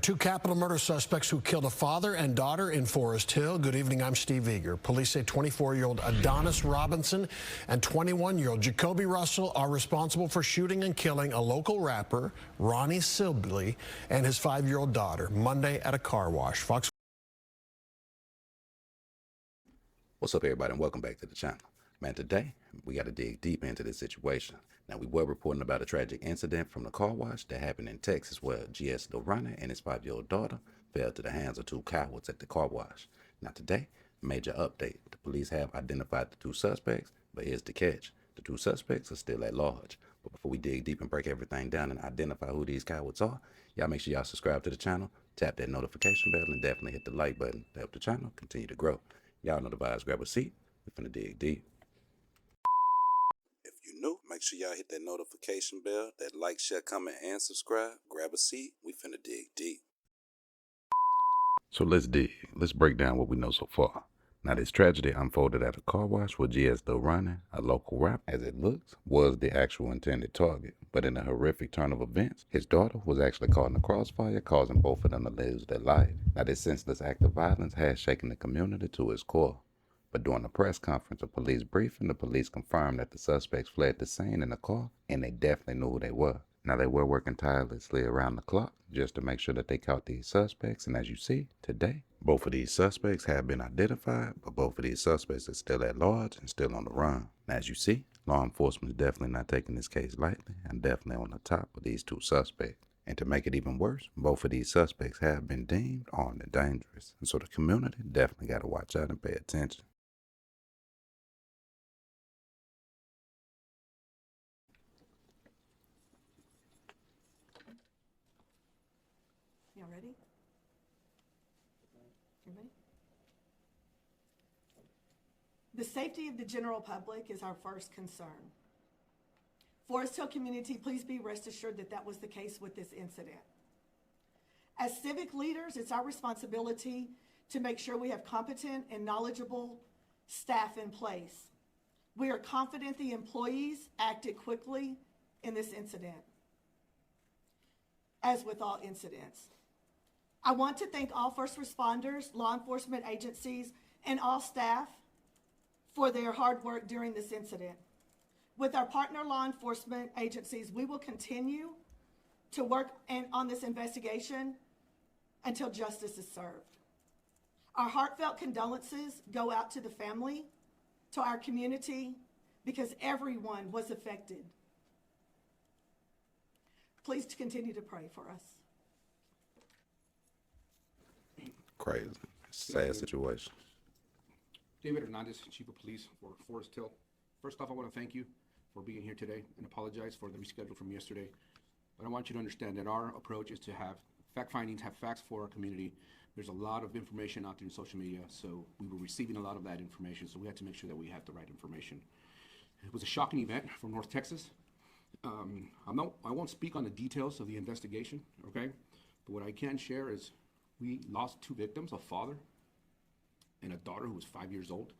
Two capital murder suspects who killed a father and daughter in Forest Hill. Good evening, I'm Steve Eager. Police say 24-year-old Adonis Robinson and 21-year-old Jacoby Russell are responsible for shooting and killing a local rapper, Ronnie Sibley, and his 5-year-old daughter Monday at a car wash. Fox. What's up, everybody, and welcome back to the channel. Man, today we got to dig deep into this situation. Now, we were reporting about a tragic incident from the car wash that happened in Texas where GS Lil Ronnie and his 5-year-old daughter fell to the hands of two cowards at the car wash. Now today, major update. The police have identified the two suspects, but here's the catch. The two suspects are still at large. But before we dig deep and break everything down and identify who these cowards are, y'all make sure y'all subscribe to the channel, tap that notification bell, and definitely hit the like button to help the channel continue to grow. Y'all know the vibes. Grab a seat. We're finna dig deep. If you're new, make sure y'all hit that notification bell, that like, share, comment, and subscribe. Grab a seat. We finna dig deep. So let's dig. Let's break down what we know so far. Now, this tragedy unfolded at a car wash where GS Lil Ronnie, a local rapper, as it looks, was the actual intended target. But in a horrific turn of events, his daughter was actually caught in the crossfire, causing both of them to lose their life. Now, this senseless act of violence has shaken the community to its core. But during a press conference, a police briefing, the police confirmed that the suspects fled the scene in a car, and they definitely knew who they were. Now, they were working tirelessly around the clock just to make sure that they caught these suspects. And as you see, today, both of these suspects have been identified, but both of these suspects are still at large and still on the run. Now, as you see, law enforcement is definitely not taking this case lightly and definitely on the top of these two suspects. And to make it even worse, both of these suspects have been deemed armed and dangerous. And so the community definitely got to watch out and pay attention. Y'all ready? You ready? The safety of the general public is our first concern. Forest Hill community, please be rest assured that that was the case with this incident. As civic leaders, it's our responsibility to make sure we have competent and knowledgeable staff in place. We are confident the employees acted quickly in this incident, as with all incidents. I want to thank all first responders, law enforcement agencies, and all staff for their hard work during this incident. With our partner law enforcement agencies, we will continue to work on this investigation until justice is served. Our heartfelt condolences go out to the family, to our community, because everyone was affected. Please continue to pray for us. Crazy. Sad situation. David Hernandez, Chief of Police for Forest Hill. First off, I want to thank you for being here today and apologize for the reschedule from yesterday. But I want you to understand that our approach is to have fact findings, have facts for our community. There's a lot of information out there in social media, so we were receiving a lot of that information, so we had to make sure that we had the right information. It was a shocking event from North Texas. I won't speak on the details of the investigation, okay? But what I can share is we lost two victims, a father and a daughter who was 5 years old,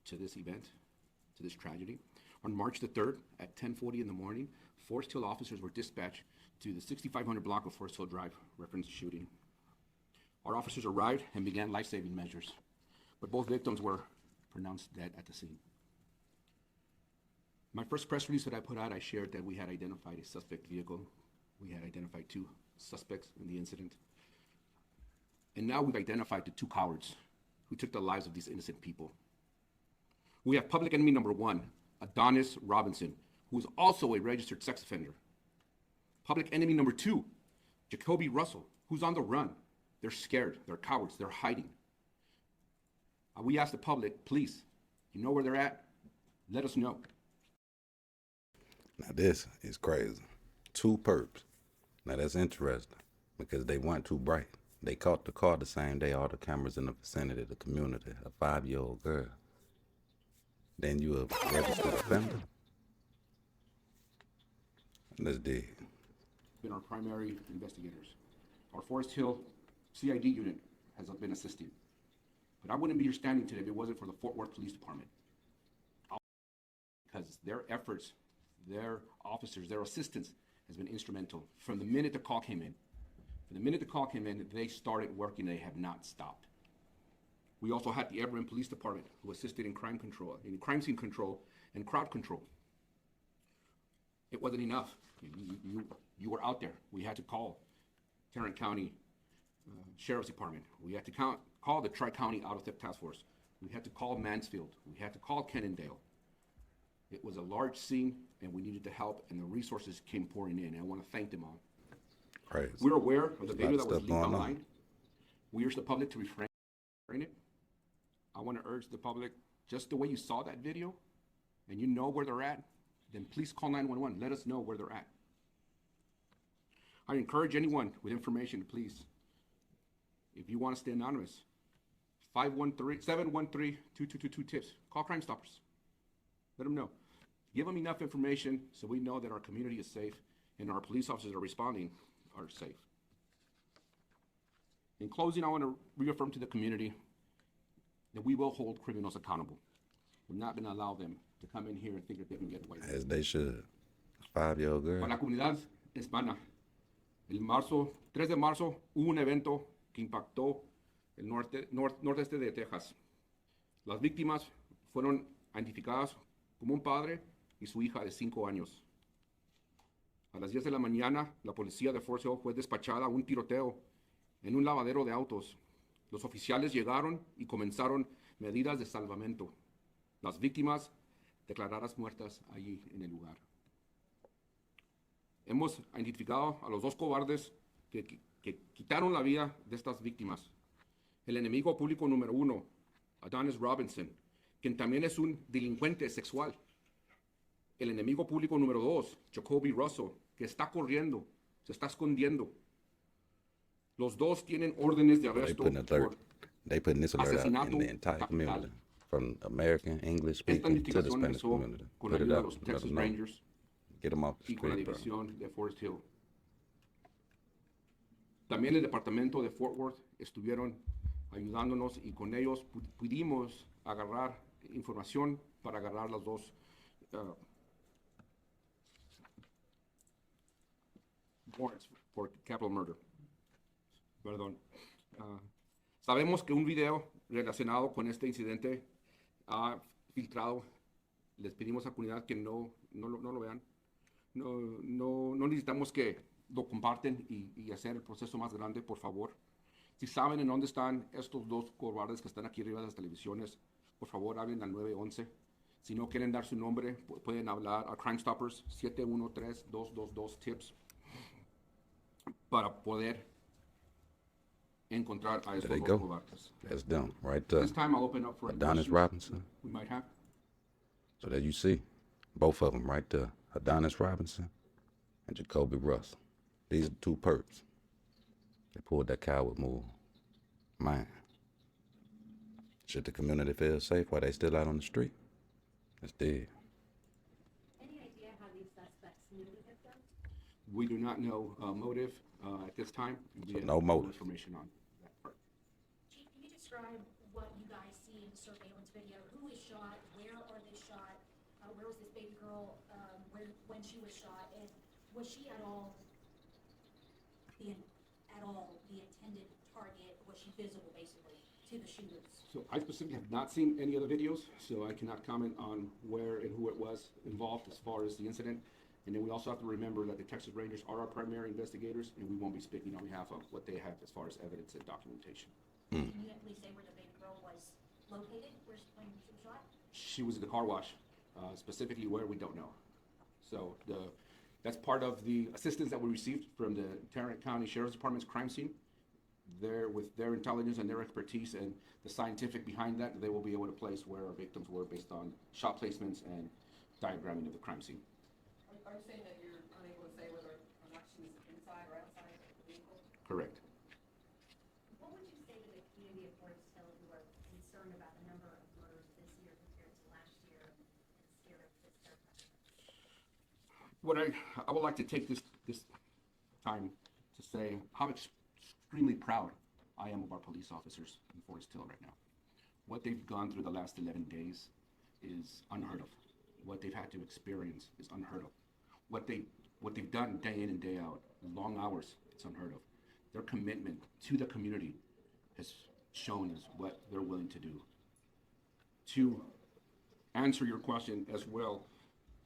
to this event, to this tragedy. On March the 3rd at 10:40 in the morning, Forest Hill officers were dispatched to the 6500 block of Forest Hill Drive, reference shooting. Our officers arrived and began life-saving measures, but both victims were pronounced dead at the scene. My first press release that I put out, I shared that we had identified a suspect vehicle. We had identified two suspects in the incident. And now we've identified the two cowards who took the lives of these innocent people. We have public enemy number one, Adonis Robinson, who is also a registered sex offender. Public enemy number two, Jacoby Russell, who's on the run. They're scared, they're cowards, they're hiding. We ask the public, please, you know where they're at? Let us know. Now this is crazy. Two perps. Now that's interesting because they weren't too bright. They caught the car the same day all the cameras in the vicinity of the community, a 5-year-old girl. Then you a registered offender? Let's dig. Been our primary investigators. Our Forest Hill CID unit has been assisting. But I wouldn't be here standing today if it wasn't for the Fort Worth Police Department. Because their efforts, their officers, their assistance has been instrumental from the minute the call came in. From the minute the call came in, they started working. They have not stopped. We also had the Everett Police Department, who assisted in crime control, in crime scene control and crowd control. It wasn't enough. You were out there. We had to call Tarrant County Sheriff's Department. We had to call the Tri-County Auto-Theft Task Force. We had to call Mansfield. We had to call Cannondale. It was a large scene, and we needed the help, and the resources came pouring in, and I want to thank them all. Crazy. We're aware of the video that was stuff leaked going on. online. We urge the public to refrain it. I want to urge the public, just the way you saw that video, and you know where they're at, then please call 911. Let us know where they're at. I encourage anyone with information to please, if you want to stay anonymous, 713-2222 tips. Call Crime Stoppers. Let them know. Give them enough information so we know that our community is safe and our police officers are responding are safe. In closing, I want to reaffirm to the community that we will hold criminals accountable. We're not going to allow them to come in here and think that they can get away with it. As they should. 5-year-old girl. Para la comunidad hispana, el 3 de marzo hubo un evento que impactó el nordeste de Texas. Las víctimas fueron identificadas como un padre y su hija de 5 años. A las 10 de la mañana, la policía de Forest Hill fue despachada a un tiroteo en un lavadero de autos. Los oficiales llegaron y comenzaron medidas de salvamento. Las víctimas declaradas muertas allí en el lugar. Hemos identificado a los 2 cobardes que quitaron la vida de estas víctimas. El enemigo público número 1, Adonis Robinson, quien también es un delincuente sexual. El enemigo público número 2, Jacoby Russell, que está corriendo, se está escondiendo. Los dos tienen órdenes de arresto por They putting this alert out asesinato in the entire capital. community, from American, English Esta speaking to the identificación Spanish empezó community. con la Put it ayuda de out, los let Texas them know. Rangers Get them off the y con la street, bro. división de Forest Hill. También el departamento de Fort Worth estuvieron ayudándonos y con ellos pudimos agarrar información para agarrar las 2 warrants for capital murder. Perdón. Sabemos que un video relacionado con este incidente ha filtrado. Les pedimos a la comunidad que no lo vean. No necesitamos que lo comparten y hacer el proceso más grande, por favor. Si saben en dónde están estos 2 cobardes que están aquí arriba de las televisiones, por favor hablen al 911. Si no quieren dar su nombre, pueden hablar a Crime Stoppers 713-222-TIPS para poder encontrar a estos There they 2 go. cobardes. That's them right there. This time I'll open up for any Adonis questions Robinson. we might have. So there you see, both of them right there. Adonis Robinson and Jacoby Russell. These are 2 perps. They pulled that coward move. Man, should the community feel safe while they still out on the street? It's dead. Any idea how these suspects knew the victim? We do not know motive at this time. We have no motive. information on that part. Chief, can you describe what you guys see in the surveillance video? Who is shot? Where are they shot? Where was this baby girl when she was shot? And was she at all the intended target? Was she visible, basically, to the shooters? So I specifically have not seen any of the videos, so I cannot comment on where and who it was involved as far as the incident. And then we also have to remember that the Texas Rangers are our primary investigators, and we won't be speaking on behalf of what they have as far as evidence and documentation. Can you at least say where the baby girl was located, when she was shot? She was at the car wash, specifically where we don't know. So that's part of the assistance that we received from the Tarrant County Sheriff's Department's crime scene. With their intelligence and their expertise and the scientific behind that, they will be able to place where our victims were based on shot placements and diagramming of the crime scene. Are you saying that you're unable to say whether or not she was inside or outside of the vehicle? Correct. What would you say to the community of Forest Hill who are concerned about the number of murders this year compared to last year and scared of this third time? What I would like to take this time to say how extremely proud I am of our police officers in Forest Hill right now. What they've gone through the last 11 days is unheard of. What they've had to experience is unheard of. What they've done day in and day out, long hours, it's unheard of. their commitment to the community has shown us what they're willing to do. To answer your question as well,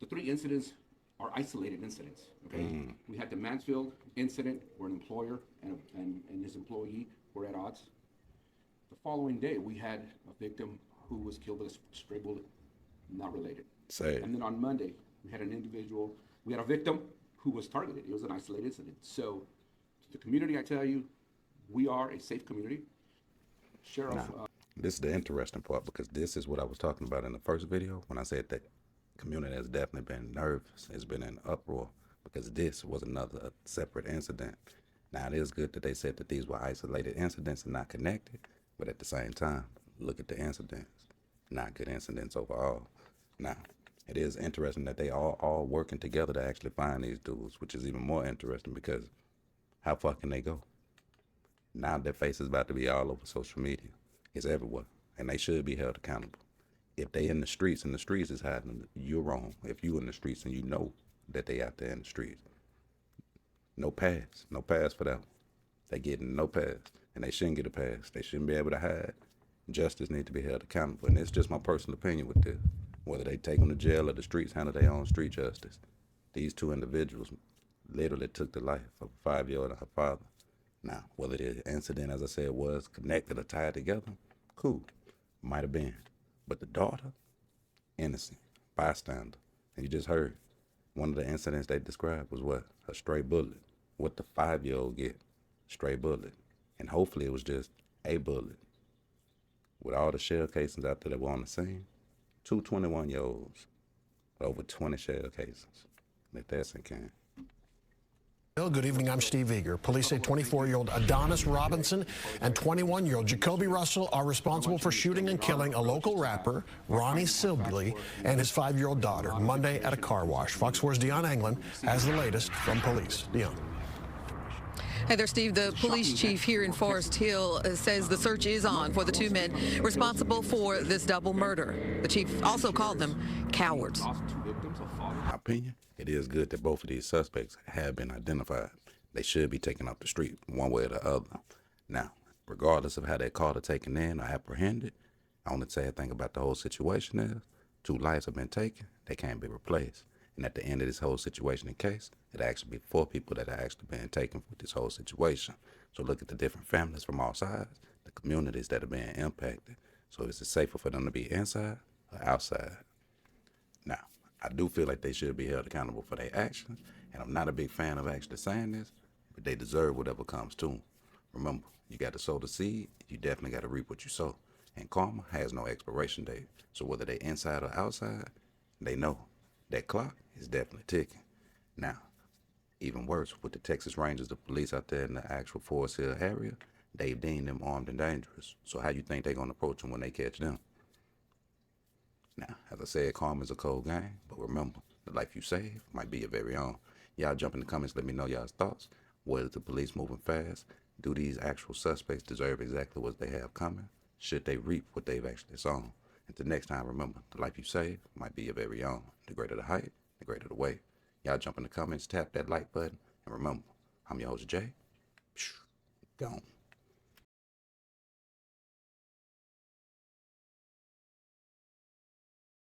the 3 incidents are isolated incidents, okay? We had the Mansfield incident where an employer and his employee were at odds. The following day, we had a victim who was killed with a stray bullet, not related. Say. And then on Monday, we had a victim who was targeted. It was an isolated incident. So to the community, I tell you, we are a safe community. Sheriff. This is the interesting part, because this is what I was talking about in the first video when I said that community has definitely been nervous. It's been in uproar because this was another separate incident. Now, it is good that they said that these were isolated incidents and not connected, but at the same time, look at the incidents. Not good incidents overall. Now, it is interesting that they all working together to actually find these dudes, which is even more interesting because how far can they go? Now their face is about to be all over social media. It's everywhere, and they should be held accountable. If they in the streets and the streets is hiding, you're wrong. If you in the streets and you know that they out there in the streets, no pass for them. They getting no pass, and they shouldn't get a pass. They shouldn't be able to hide. Justice needs to be held accountable, and it's just my personal opinion with this. Whether they take them to jail or the streets handle their own street justice. These 2 individuals literally took the life of a 5-year-old and her father. Now, whether the incident, as I said, was connected or tied together, cool, might have been. But the daughter, innocent, bystander. And you just heard, one of the incidents they described was what? A stray bullet. What the 5-year-old get? Stray bullet. And hopefully it was just a bullet. With all the shell casings out there that were on the scene, 2 21-year-olds, over 20 shell casings. Let that sink in. Good evening, I'm Steve Eager. Police say 24-year-old Adonis Robinson and 21-year-old Jacoby Russell are responsible for shooting and killing a local rapper, Ronnie Sibley, and his 5-year-old daughter Monday at a car wash. Fox 4's Dion Anglin has the latest from police. Dion. Hey there, Steve. The police chief here in Forest Hill says the search is on for the 2 men responsible for this double murder. The chief also called them cowards. In my opinion, it is good that both of these suspects have been identified. They should be taken off the street one way or the other. Now, regardless of how they're caught or taken in or apprehended, I want to say a thing about the whole situation is 2 lives have been taken. They can't be replaced. And at the end of this whole situation and case, it'll actually be 4 people that are actually being taken with this whole situation. So look at the different families from all sides, the communities that are being impacted. So is it safer for them to be inside or outside? Now, I do feel like they should be held accountable for their actions, and I'm not a big fan of actually saying this, but they deserve whatever comes to them. Remember, you got to sow the seed, you definitely got to reap what you sow. And karma has no expiration date. So whether they inside or outside, they know that clock is definitely ticking. Now, even worse, with the Texas Rangers, the police out there in the actual Forest Hill area, they've deemed them armed and dangerous. So how you think they're going to approach them when they catch them? Now, as I said, karma is a cold game, but remember, the life you save might be your very own. Y'all jump in the comments, let me know y'all's thoughts. Was the police moving fast? Do these actual suspects deserve exactly what they have coming? Should they reap what they've actually sown? Until next time, remember, the life you save might be your very own. The greater the height, the greater the weight. Y'all jump in the comments, tap that like button, and remember, I'm your host, Jay. Gone.